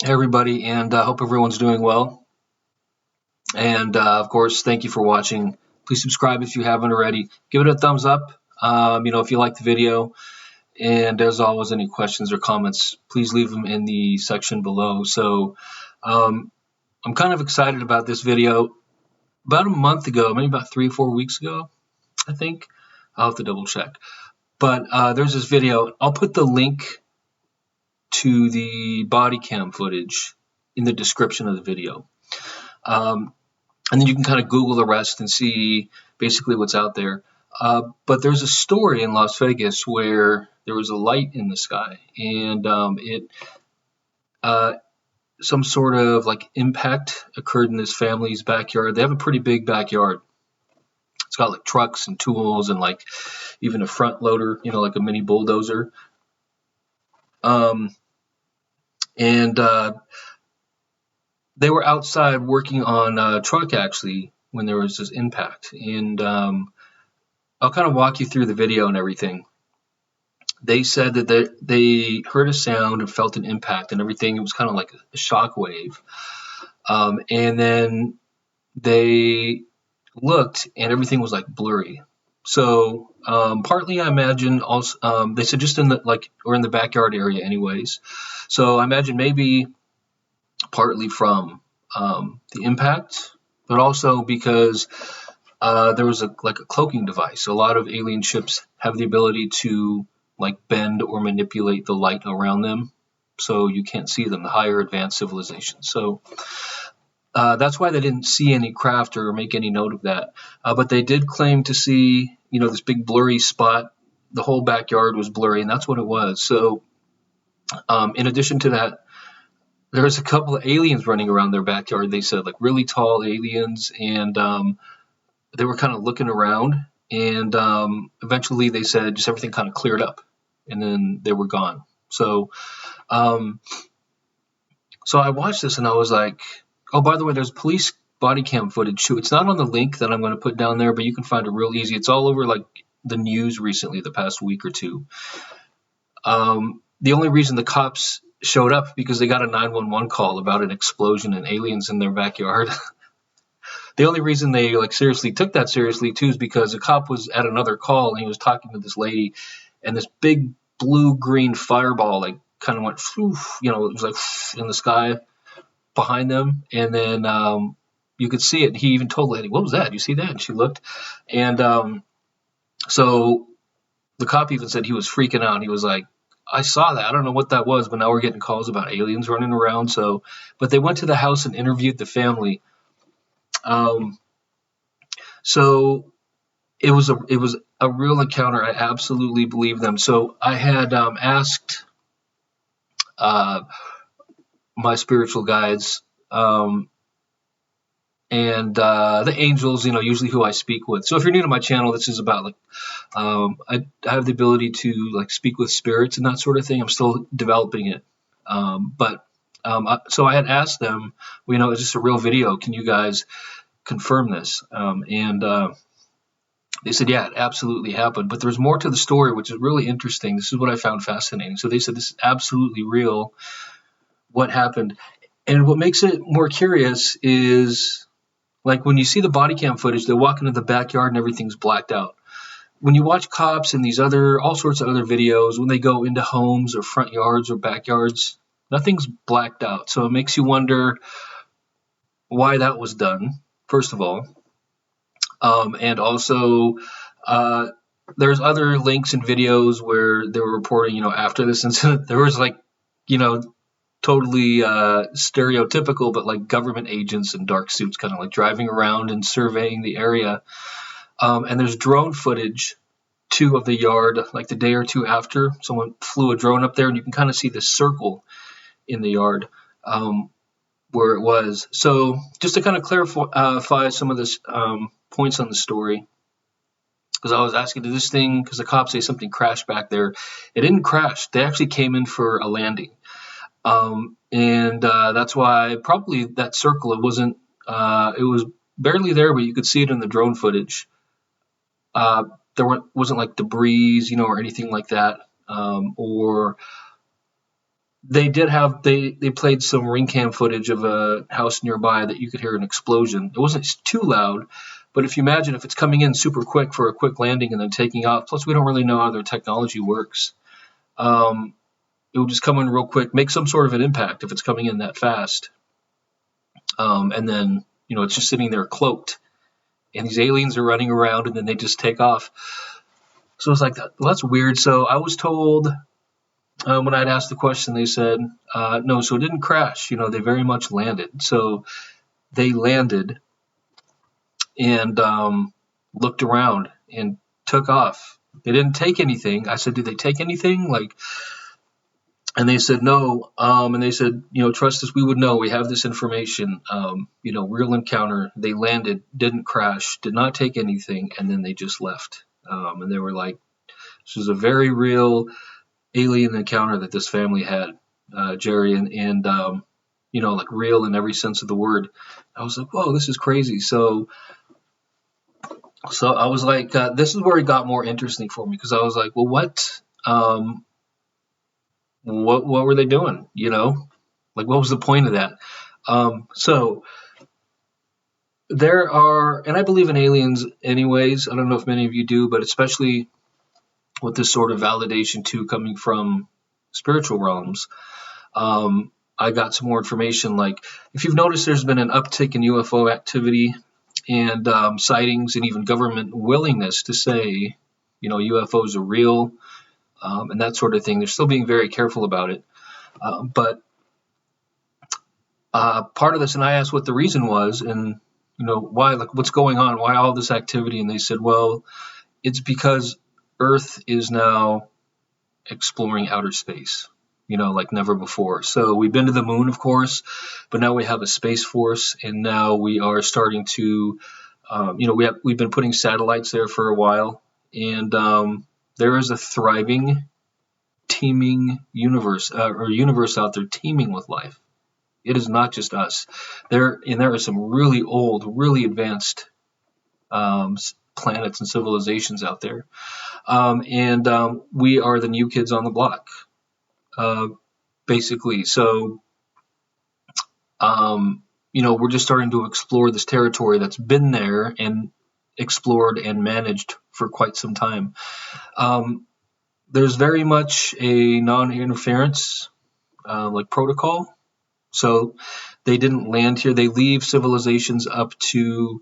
Hey everybody, and hope everyone's doing well. And of course, thank you for watching. Please subscribe if you haven't already. Give it a thumbs up, if you like the video. And as always, any questions or comments, please leave them in the section below. So um, I'm kind of excited about this video. About a month ago, maybe about 3 or 4 weeks ago, I think. I'll have to double check. But there's this video. I'll put the link to the body cam footage in the description of the video. And then you can kind of Google the rest and see basically what's out there. But there's a story in Las Vegas where there was a light in the sky, and uh, some sort of like impact occurred in this family's backyard. They have a pretty big backyard. It's got like trucks and tools and like even a front loader, like a mini bulldozer. Um, and They were outside working on a truck actually when there was this impact. And I'll kind of walk you through the video and everything. They said that they heard a sound and felt an impact and everything. It was kind of like a shock wave. And then they looked and everything was like blurry. So partly I imagine also they said just in the or in the backyard area anyways. So I imagine maybe partly from the impact, but also because there was a cloaking device. A lot of alien ships have the ability to bend or manipulate the light around them, so you can't see them. The higher advanced civilizations. So that's why they didn't see any craft or make any note of that. But they did claim to see, this big blurry spot. The whole backyard was blurry, and that's what it was. So in addition to that, there was a couple of aliens running around their backyard. They said really tall aliens, and they were kind of looking around, and eventually they said just everything kind of cleared up, and then they were gone. So I watched this and I was like, oh, by the way, there's police body cam footage too. It's not on the link that I'm going to put down there, but you can find it real easy. It's all over the news recently, the past week or two. The only reason the cops showed up because they got a 911 call about an explosion and aliens in their backyard. The only reason they seriously took that seriously too is because a cop was at another call and he was talking to this lady, and this big blue-green fireball kind of went, it was in the sky behind them, and then you could see it. He even told the lady, "What was that? You see that?" And she looked, and so the cop even said he was freaking out. He was like, I saw that. I don't know what that was, but now we're getting calls about aliens running around. But they went to the house and interviewed the family. So it was a real encounter. I absolutely believe them. So I had asked my spiritual guides and the angels, usually who I speak with. So if you're new to my channel, this is about I have the ability to speak with spirits and that sort of thing. I'm still developing it, so I had asked them, is this a real video? Can you guys confirm this? And they said, yeah, it absolutely happened. But there's more to the story, which is really interesting. This is what I found fascinating. So they said this is absolutely real. What happened? And what makes it more curious is when you see the body cam footage, they walk into the backyard and everything's blacked out. When you watch cops and all sorts of other videos, when they go into homes or front yards or backyards, nothing's blacked out. So it makes you wonder why that was done, first of all. And also, there's other links and videos where they were reporting, after this incident, there was totally stereotypical, but government agents in dark suits kind of driving around and surveying the area. And there's drone footage too of the yard, the day or two after someone flew a drone up there, and you can kind of see this circle in the yard where it was. So just to kind of clarify some of this points on the story, because I was asking, did this thing, because the cops say something crashed back there. It didn't crash. They actually came in for a landing. And that's why probably that circle, it was barely there, but you could see it in the drone footage. Wasn't debris, or anything like that, or they did have they played some ring cam footage of a house nearby that you could hear an explosion. It wasn't too loud, but if you imagine if it's coming in super quick for a quick landing and then taking off, plus we don't really know how their technology works. It will just come in real quick, make some sort of an impact if it's coming in that fast, and then it's just sitting there cloaked, and these aliens are running around, and then they just take off. So it's like, well, that's weird. So I was told when I'd asked the question, they said, no, so it didn't crash. They very much landed. So they landed and looked around and took off. They didn't take anything. I said, did they take anything? And they said no. And they said, trust us, we would know. We have this information. Real encounter. They landed, didn't crash, did not take anything, and then they just left. And they were like, this was a very real alien encounter that this family had, Jerry, and real in every sense of the word. I was like, whoa, this is crazy. So I was like, this is where it got more interesting for me, because I was like, well, what were they doing? What was the point of that? So there are, and I believe in aliens anyways. I don't know if many of you do, but especially with this sort of validation too coming from spiritual realms. I got some more information. Like, if you've noticed, there's been an uptick in UFO activity and sightings, and even government willingness to say, UFOs are real, and that sort of thing. They're still being very careful about it. But part of this, and I asked what the reason was, and why, what's going on, why all this activity, and they said, well, it's because Earth is now exploring outer space, like never before. So we've been to the moon, of course, but now we have a space force, and now we are starting to, we've been putting satellites there for a while, and there is a thriving, teeming universe, or universe out there teeming with life. It is not just us. There are some really old, really advanced planets and civilizations out there. And we are the new kids on the block, basically. So, we're just starting to explore this territory that's been there and explored and managed for quite some time. There's very much a non-interference protocol. So they didn't land here. They leave civilizations up to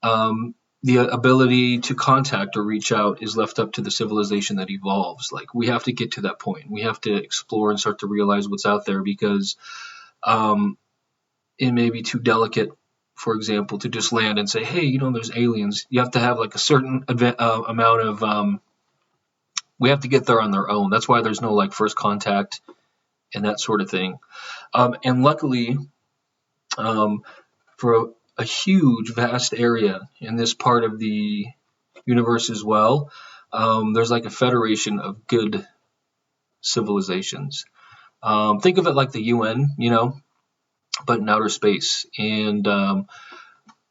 the ability to contact or reach out is left up to the civilization that evolves. Like, we have to get to that point. We have to explore and start to realize what's out there, because it may be too delicate, for example, to just land and say, hey, there's aliens. You have to have a certain amount of, we have to get there on their own. That's why there's no first contact and that sort of thing. And luckily, for a huge, vast area in this part of the universe as well, there's a federation of good civilizations. Think of it like the UN, but in outer space, and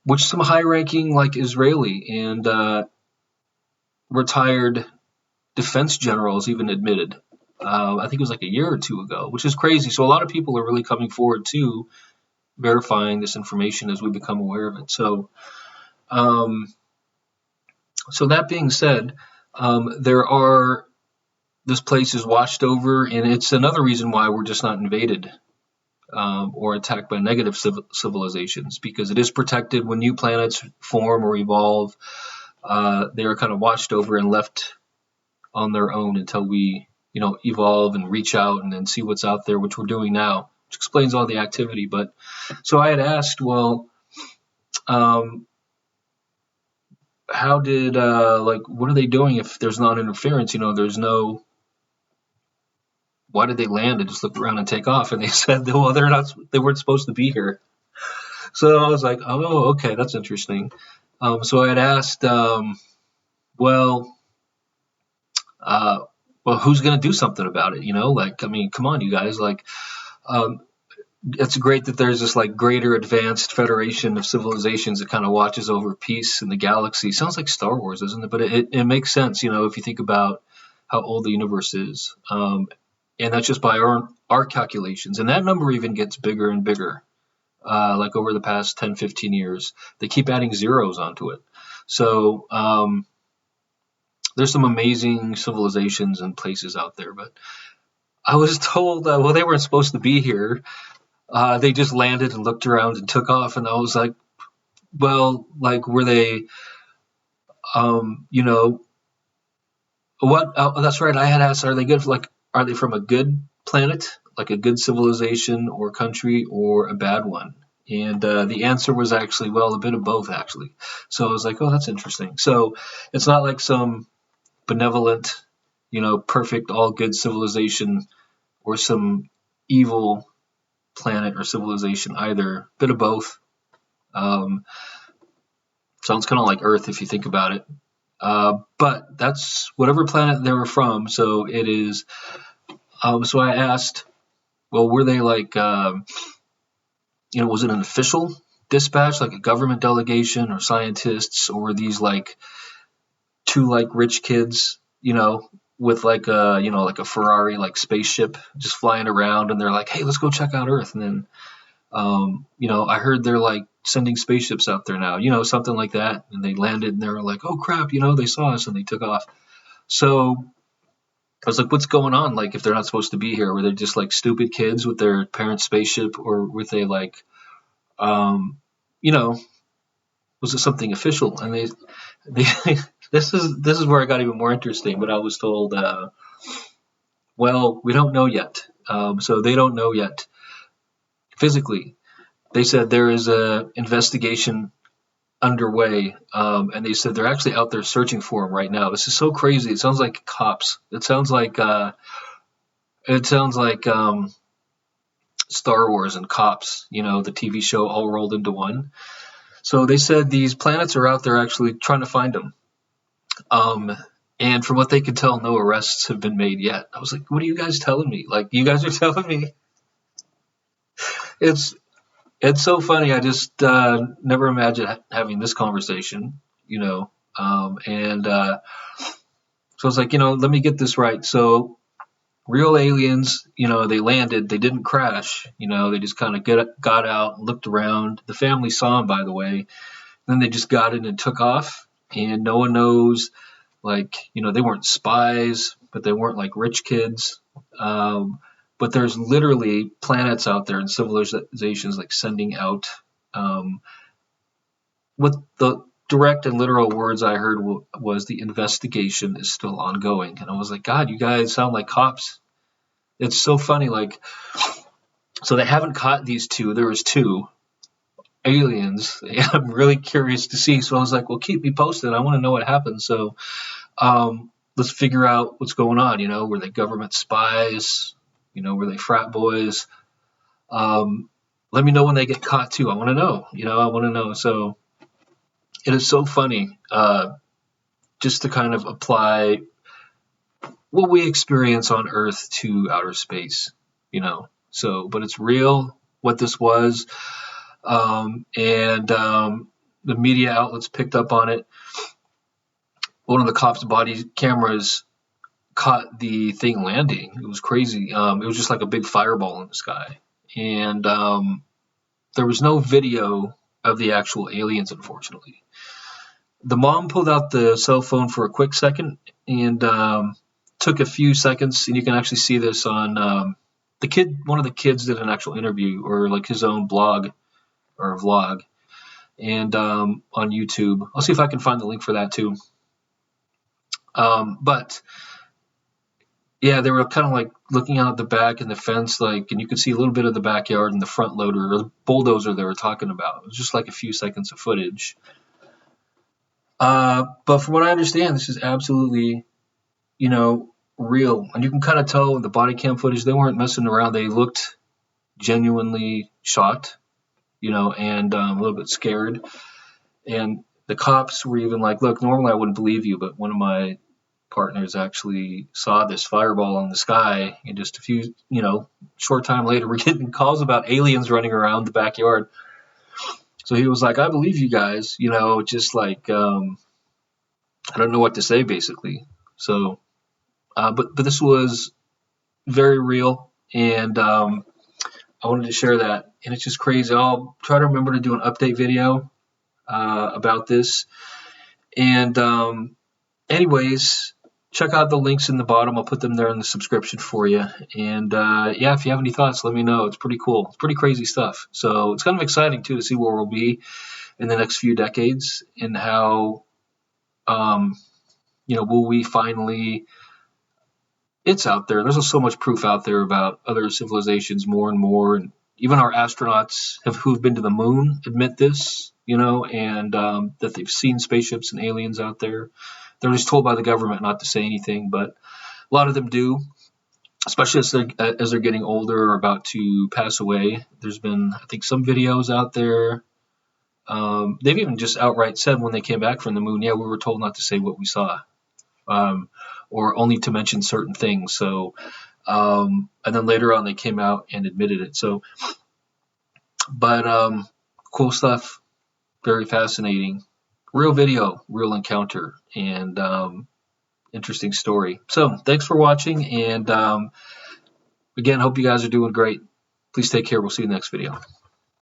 which some high-ranking Israeli and retired defense generals even admitted. I think it was a year or two ago, which is crazy. So a lot of people are really coming forward to verifying this information as we become aware of it. So, so that being said, this place is watched over, and it's another reason why we're just not invaded or attacked by negative civilizations, because it is protected. When new planets form or evolve, they are kind of watched over and left on their own until we evolve and reach out and then see what's out there, which we're doing now, which explains all the activity. But so I had asked, well, how did what are they doing if there's non-interference? There's no. Why did they land and just look around and take off? And they said, well, they weren't supposed to be here. So I was like, oh, okay, that's interesting. So I had asked, well, who's going to do something about it? Come on, you guys. It's great that there's this greater advanced federation of civilizations that kind of watches over peace in the galaxy. Sounds like Star Wars, doesn't it? But it makes sense, if you think about how old the universe is. and that's just by our calculations. And that number even gets bigger and bigger. Like over the past 10, 15 years, they keep adding zeros onto it. So there's some amazing civilizations and places out there. But I was told, well, they weren't supposed to be here. They just landed and looked around and took off. And I was like, well, like, were they, you know, what? Oh, that's right. I had asked, are they good? Are they from a good planet, like a good civilization or country, or a bad one? And the answer was actually, well, a bit of both, actually. So I was like, oh, that's interesting. So it's not like some benevolent, perfect, all good civilization or some evil planet or civilization either. A bit of both. Sounds kind of like Earth if you think about it. But that's whatever planet they were from. So it is. So I asked, well, were they like, was it an official dispatch, like a government delegation or scientists, or were these like two like rich kids, with like a Ferrari like spaceship just flying around, and they're like, hey, let's go check out Earth, and then I heard they're like sending spaceships out there now, something like that, and they landed and they were like, oh crap, they saw us and they took off. So I was like, what's going on? Like, if they're not supposed to be here, were they just like stupid kids with their parents' spaceship, or were they like, was it something official? And they this is where it got even more interesting. But I was told, well, we don't know yet. So they don't know yet physically. They said there is a investigation underway, and they said they're actually out there searching for him right now. This is so crazy. It sounds like cops. It sounds like Star Wars and Cops, the TV show all rolled into one. So they said these planets are out there actually trying to find them. And from what they could tell, no arrests have been made yet. I was like, what are you guys telling me? Like, you guys are telling me. It's so funny. I just never imagined having this conversation, so I was like, let me get this right. So real aliens, they landed, they didn't crash, they just kind of got out, looked around. The family saw them, by the way. Then they just got in and took off, and no one knows, like, they weren't spies, but they weren't like rich kids. But there's literally planets out there and civilizations like sending out, what the direct and literal words I heard was the investigation is still ongoing. And I was like, God, you guys sound like cops. It's so funny. Like, so they haven't caught these two. There was two aliens. I'm really curious to see. So I was like, well, keep me posted. I want to know what happened. So let's figure out what's going on. Were they government spies? Were they frat boys? Let me know when they get caught too. I want to know. I want to know. So it is so funny, just to kind of apply what we experience on Earth to outer space. So, but it's real what this was, and the media outlets picked up on it. One of the cops' body cameras caught the thing landing. It was crazy. It was just like a big fireball in the sky, and there was no video of the actual aliens, unfortunately. The mom pulled out the cell phone for a quick second and took a few seconds, and you can actually see this on one of the kids did an actual interview, or like his own blog or vlog, and on YouTube. I'll see if I can find the link for that too. But yeah, they were kind of like looking out the back and the fence, like, and you could see a little bit of the backyard and the front loader or the bulldozer they were talking about. It was just like a few seconds of footage. But from what I understand, this is absolutely, real. And you can kind of tell in the body cam footage, they weren't messing around. They looked genuinely shocked, and a little bit scared. And the cops were even like, look, normally I wouldn't believe you, but one of my partners actually saw this fireball in the sky, and just a few, short time later, we're getting calls about aliens running around the backyard. So he was like, I believe you guys, just like, I don't know what to say, basically. So, but this was, very real, and I wanted to share that. And it's just crazy. I'll try to remember to do an update video about this. And anyways, check out the links in the bottom. I'll put them there in the subscription for you. And yeah, if you have any thoughts, let me know. It's pretty cool. It's pretty crazy stuff. So it's kind of exciting too to see where we'll be in the next few decades and how, will we finally. It's out there. There's so much proof out there about other civilizations more and more, and even our astronauts who've been to the moon admit this, and that they've seen spaceships and aliens out there. They're just told by the government not to say anything, but a lot of them do, especially as they're getting older or about to pass away. There's been, I think, some videos out there. They've even just outright said when they came back from the moon, yeah, we were told not to say what we saw. Or only to mention certain things. So, and then later on they came out and admitted it. So, but cool stuff, very fascinating, real video, real encounter, and interesting story. So, thanks for watching, and again, hope you guys are doing great. Please take care. We'll see you in the next video.